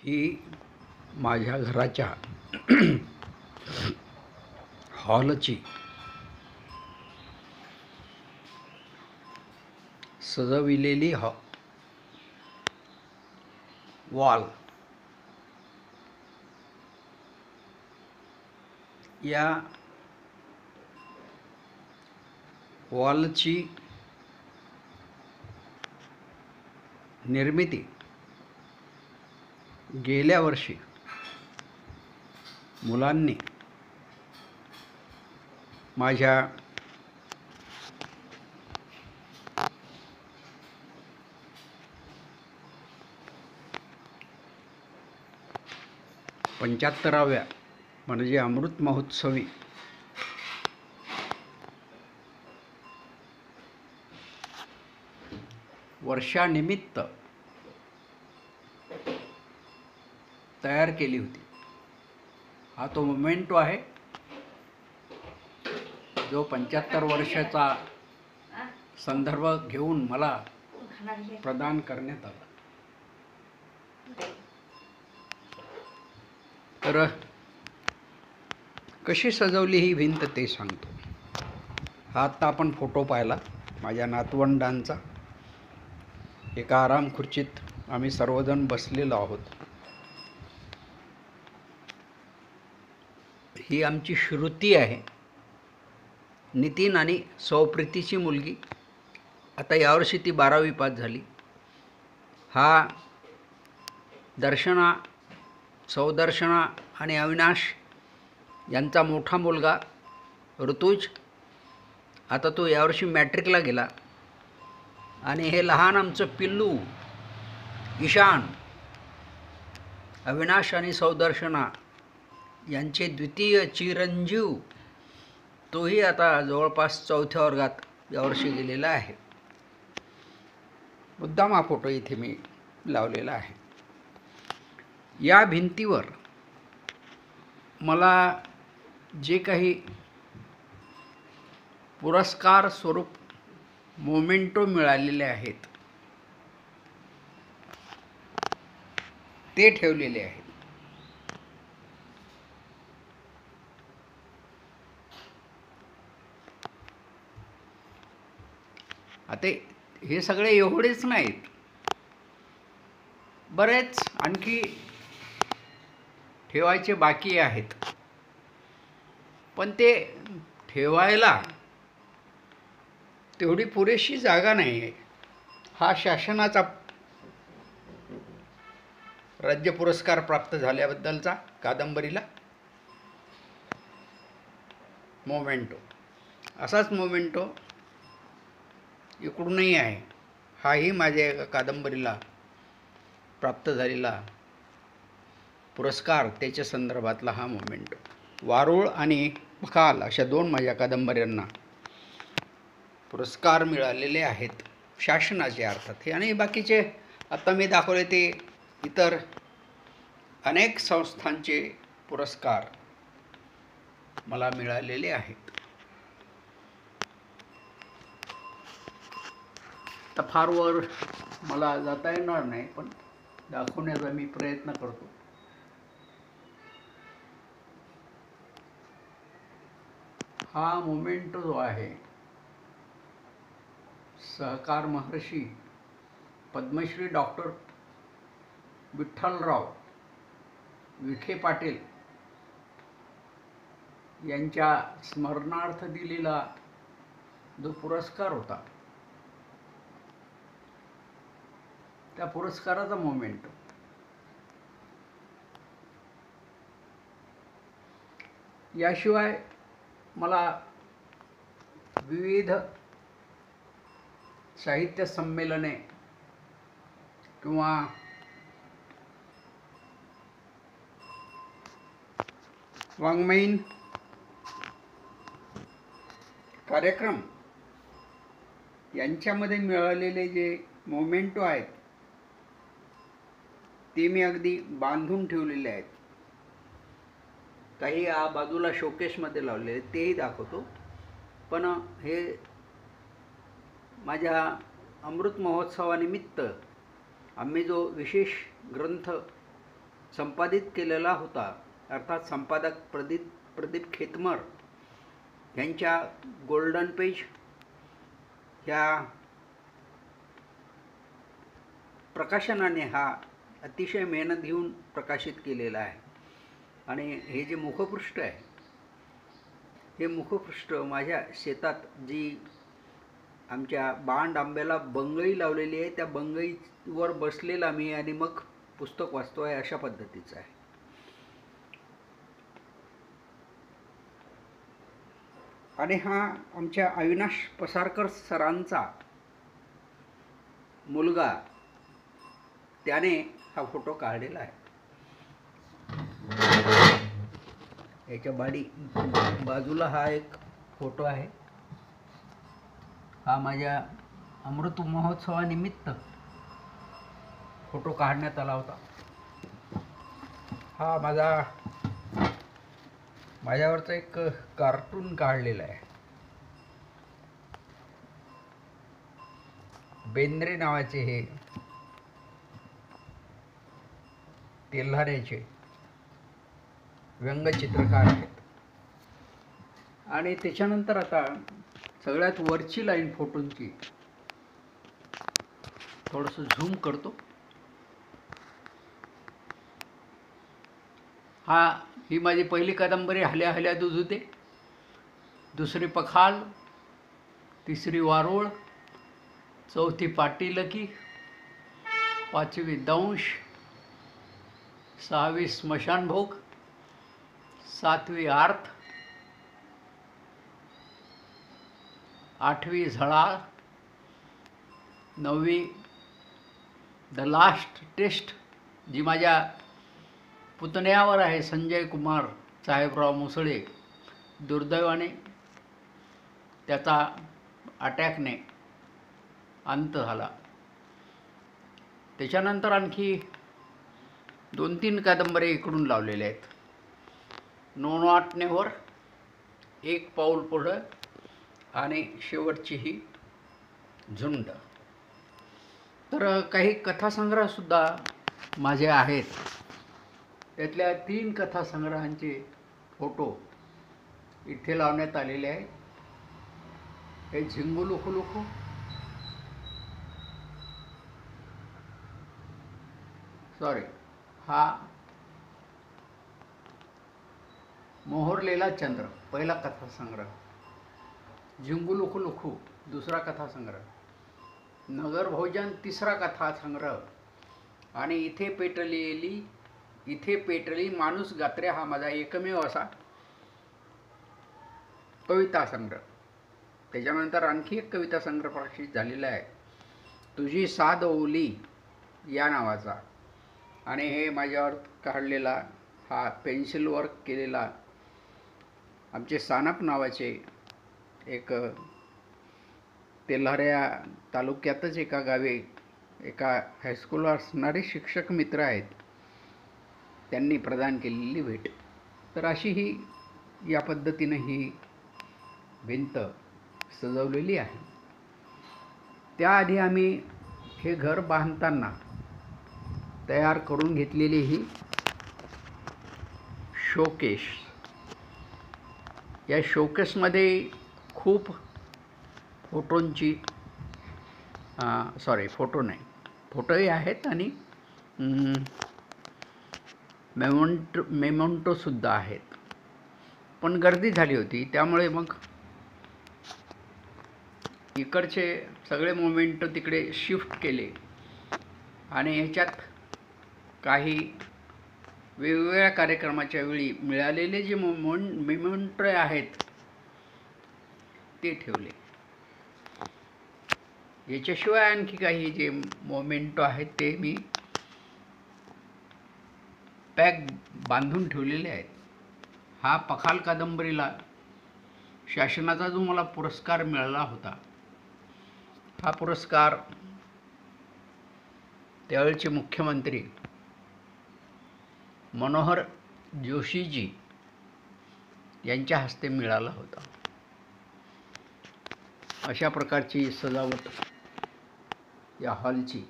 ही माझ्या घराच्या हॉलची सजविलेली वॉल. या वॉलची निर्मिती गेल्या वर्षी मुलांनी माझ्या पंच्याहत्तराव्या म्हणजे अमृत महोत्सवी वर्षानिमित्त तयार केली होती. हा तो मोमेंटो आहे जो 75 वर्षाचा संदर्भ घेऊन मला प्रदान करण्यात आला. तर कशी सजवली ही भिंत ते सांगतो. हा आत्ता आपण फोटो पाहिला माझ्या नातवंडांचा. एका आराम खुर्चीत आम्ही सर्वजण बसलेलो आहोत. ही आमची श्रुती आहे, नितीन आणि सौप्रीतीची मुलगी. आता यावर्षी ती 12वी पास झाली. हा दर्शना, सौदर्शना आणि अविनाश यांचा मोठा मुलगा ऋतुज. आता तो यावर्षी मॅट्रिकला गेला. आणि हे लहान आमचं पिल्लू ईशान, अविनाश आणि सौदर्शना यांचे द्वितीय चिरंजीव. तोही आता जवळपास 4थ्या वर्गात यावर्षी गेलेला आहे. मुद्दाम हा फोटो इथे मी लावलेला आहे. या भिंतीवर मला जे काही पुरस्कार स्वरूप मोमेंटो मिळालेले आहेत ते ठेवलेले आहेत. आता हे सगळे एवढेच नाहीत, बरेच आणखी ठेवायचे बाकी आहेत. पण ते ठेवायला तेवढी पुरेशी जागा नाही आहे. हा शासनाचा राज्य पुरस्कार प्राप्त झाल्याबद्दलचा कादंबरीला मोमेंटो. असाच मोमेंटो इकडूनही आहे. हाही माझ्या एका कादंबरीला प्राप्त झालेला पुरस्कार, त्याच्या संदर्भातला हा मोमेंटो. वारुळ आणि बखाल अशा 2 माझ्या कादंबऱ्यांना पुरस्कार मिळालेले आहेत शासनाचे अर्थात. हे आणि बाकीचे आता मी दाखवले ते इतर अनेक संस्थांचे पुरस्कार मला मिळालेले आहेत. तर फार वर मला जाता येणार नाही, पण दाखवण्याचा मी प्रयत्न करतो. हा मोमेंटो जो आहे सहकार महर्षी पद्मश्री डॉक्टर विठ्ठलराव विखे पाटील यांच्या स्मरणार्थ दिलेला जो पुरस्कार होता, त्या पुरस्काराचा मोमेंटो. याशिवाय मला विविध साहित्य संमेलने किंवा वाङ्मयीन कार्यक्रम यांच्यामध्ये मिळालेले जे मोमेंटो आहेत ते मी अगदी बांधून ठेवलेले आहेत. काही बाजूला शोकेसमध्ये लावलेले तेही दाखवतो. पण हे माझ्या अमृत महोत्सवानिमित्त आम्ही जो विशेष ग्रंथ संपादित केलेला होता, अर्थात संपादक प्रदीप खेतमर यांच्या गोल्डन पेज ह्या प्रकाशनाने हा अतिशय मेहनत घेऊन प्रकाशित केलेला आहे. आणि हे जे मुखपृष्ठ आहे, हे मुखपृष्ठ माझ्या शेतात जी आमच्या बांड आंब्याला बंगई लावलेली आहे, त्या बंगईवर बसलेला मी आणि मग पुस्तक वाचतो आहे, अशा पद्धतीचं आहे. आणि हा आमच्या अविनाश पसारकर सरांचा मुलगा, त्याने हा फोटो काढलेला आहे. याच्या बाजूला हा एक फोटो आहे. हा माझ्या अमृत महोत्सवानिमित्त फोटो काढण्यात आला होता. हा माझ्यावरचं एक कार्टून काढलेलं आहे. बेंद्रे नावाचे हे तेल्हाऱ्याचे व्यंगचित्रकार आहेत. आणि त्याच्यानंतर आता सगळ्यात वरची लाईन फोटोंची थोडंसं झूम करतो. ही माझी पहिली कादंबरी हल्या हल्या दूध होते, दुसरी पखाल, तिसरी वारोळ, चौथी पाटीलकी, पाचवी दंश, सहावी स्मशानभोग, सातवी आर्थ, आठवी झळाळ, नववी द लास्ट टेस्ट, जी माझ्या पुतण्यावर आहे, संजय कुमार साहेबराव मुसळे. दुर्दैवाने त्याचा अटॅकने अंत झाला. त्याच्यानंतर आणखी 2-3 कादंबऱ्या इकडून लावलेल्या आहेत. नो नॉट नेव्हर, एक पाऊल पुढं, आणि शेवटची ही झुंड. तर काही कथासंग्रहसुद्धा माझे आहेत. त्यातल्या 3 कथासंग्रहांचे फोटो इथे लावण्यात आलेले आहेत. हे झिंगू लुखू लुखू, हा मोहरलेला चंद्र पहिला कथासंग्रह, झिंगू लुखू लुखू दुसरा कथासंग्रह, नगर भोजन तिसरा कथासंग्रह, आणि इथे पेटली माणूस गात्र्या हा माझा एकमेव असा कविता संग्रह. त्याच्यानंतर आणखी एक कविता संग्रह प्रकाशित झालेला आहे, तुझी साध ओली या नावाचा. आणि हे माझ्यावर काढलेला हा पेन्सिल वर्क केलेला आमचे सानप नावाचे एक तेल्हाऱ्या तालुक्यातच एका गावी एका हायस्कूलवर असणारे शिक्षक मित्र आहेत, त्यांनी प्रदान केलेली भेट. तर अशी ही या पद्धतीने ही भिंत सजवलेली आहे. त्याआधी आम्ही हे घर बांधताना तयार करून घेतलेली ही शोकेस, या शोकेसमध्ये खूप फोटोंची फोटोही आहेत आणि मेमोंटोसुद्धा आहेत. पण गर्दी झाली होती, त्यामुळे मग इकडचे सगळे मोमेंटो तिकडे शिफ्ट केले. आणि ह्याच्यात काही वेगवेगळ्या कार्यक्रमाच्या वेळी मिळालेले जे मेमोंटो आहेत ते ठेवले. याच्याशिवाय आणखी काही जे मोमेंटो आहेत ते मी पॅक बांधून ठेवलेले आहेत. हा पखाल कादंबरीला शासनाचा जो मला पुरस्कार मिळाला होता, हा पुरस्कार त्यावेळचे मुख्यमंत्री मनोहर जोशीजी यांच्या हस्ते मिळाला होता. अशा प्रकारची सजावट या हॉलची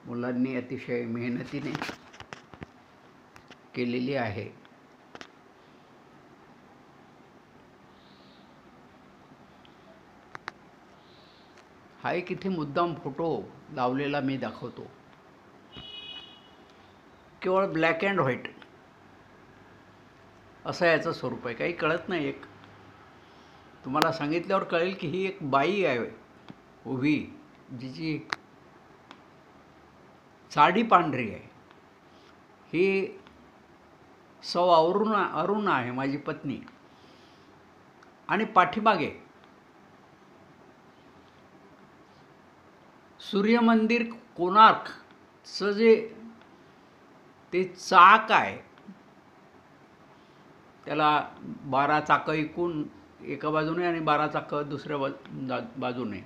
मुलांनी अतिशय मेहनतीने केलेली आहे. हा एक इथे मुद्दाम फोटो लावलेला मी दाखवतो. केवळ ब्लॅक अँड व्हाईट असं याचं स्वरूप आहे. काही कळत नाही. एक तुम्हाला सांगितल्यावर कळेल की ही एक बाई आहे उभी, जिची साडी पांढरी आहे. ही सौ अरुणा आहे, माझी पत्नी. आणि पाठीमागे सूर्यमंदिर कोणार्कचं जे ते चाक आहे, त्याला 12 चाकं एकूण एका बाजूने आणि 12 चाकं दुसऱ्या बाजूने,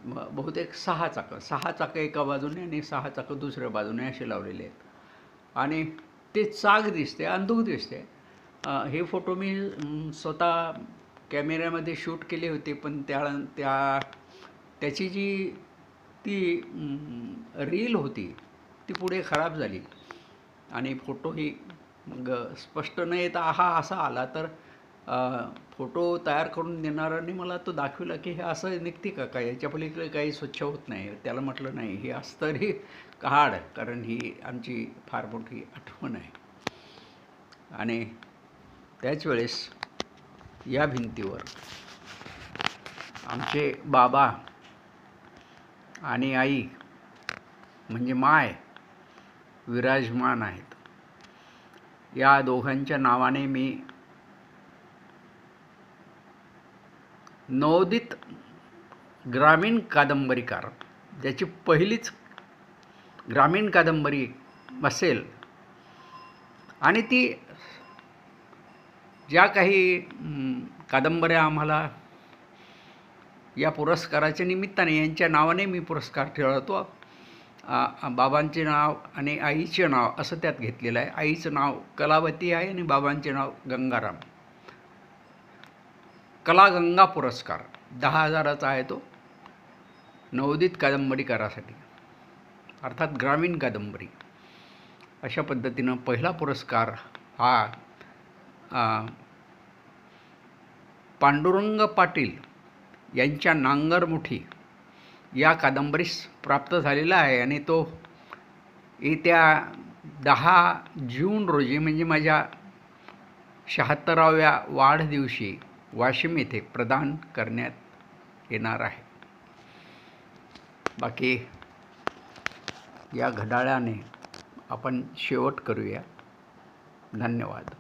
बहुतेक 6 चाकं एका बाजूने आणि 6 चाकं दुसऱ्या बाजूने असे लावलेले आहेत. आणि ते चाक दिसते, अंधूक दिसते. हे फोटो मी स्वतः कॅमेऱ्यामध्ये शूट केले होते, पण त्याची जी ती रील होती ती पुढे खराब झाली आणि फोटोही स्पष्ट न येता हा असा आला. तर फोटो तयार करून देणाऱ्यांनी मला तो दाखविला की हे असं निघते का काय, याच्या पलीकडे काही स्वच्छ होत नाही. त्याला म्हटलं नाही, हे अस्तरी काढ, कारण ही आमची फार मोठी आठवण आहे. आणि त्याच वेळेस या भिंतीवर आमचे बाबा आणि आई म्हणजे माय विराजमान आहेत. या दोघांच्या नावाने मी नवोदित ग्रामीण कादंबरीकार, ज्याची पहिलीच ग्रामीण कादंबरी असेल आणि ती ज्या काही कादंबऱ्या आम्हाला या पुरस्काराच्या निमित्ताने यांच्या नावाने मी पुरस्कार ठेवतो. बाबांचे नाव आणि आईचे नाव असं त्यात घेतलेलं आहे. आईचं नाव कलावती आहे आणि बाबांचे नाव गंगाराम. कलागंगा पुरस्कार 10,000चा आहे तो, नवोदित कादंबरीकारासाठी, अर्थात ग्रामीण कादंबरी. अशा पद्धतीनं पहिला पुरस्कार हा पांडुरंग पाटील यांच्या नांगरमुठी या कादंबरीस प्राप्त झालेला आहे. आणि तो येत्या 10 जून रोजी म्हणजे माझ्या 76व्या वाढदिवशी वाशिम येथे प्रदान करण्यात येणार आहे. बाकी या घड्याळाने आपण शेवट करूया. धन्यवाद.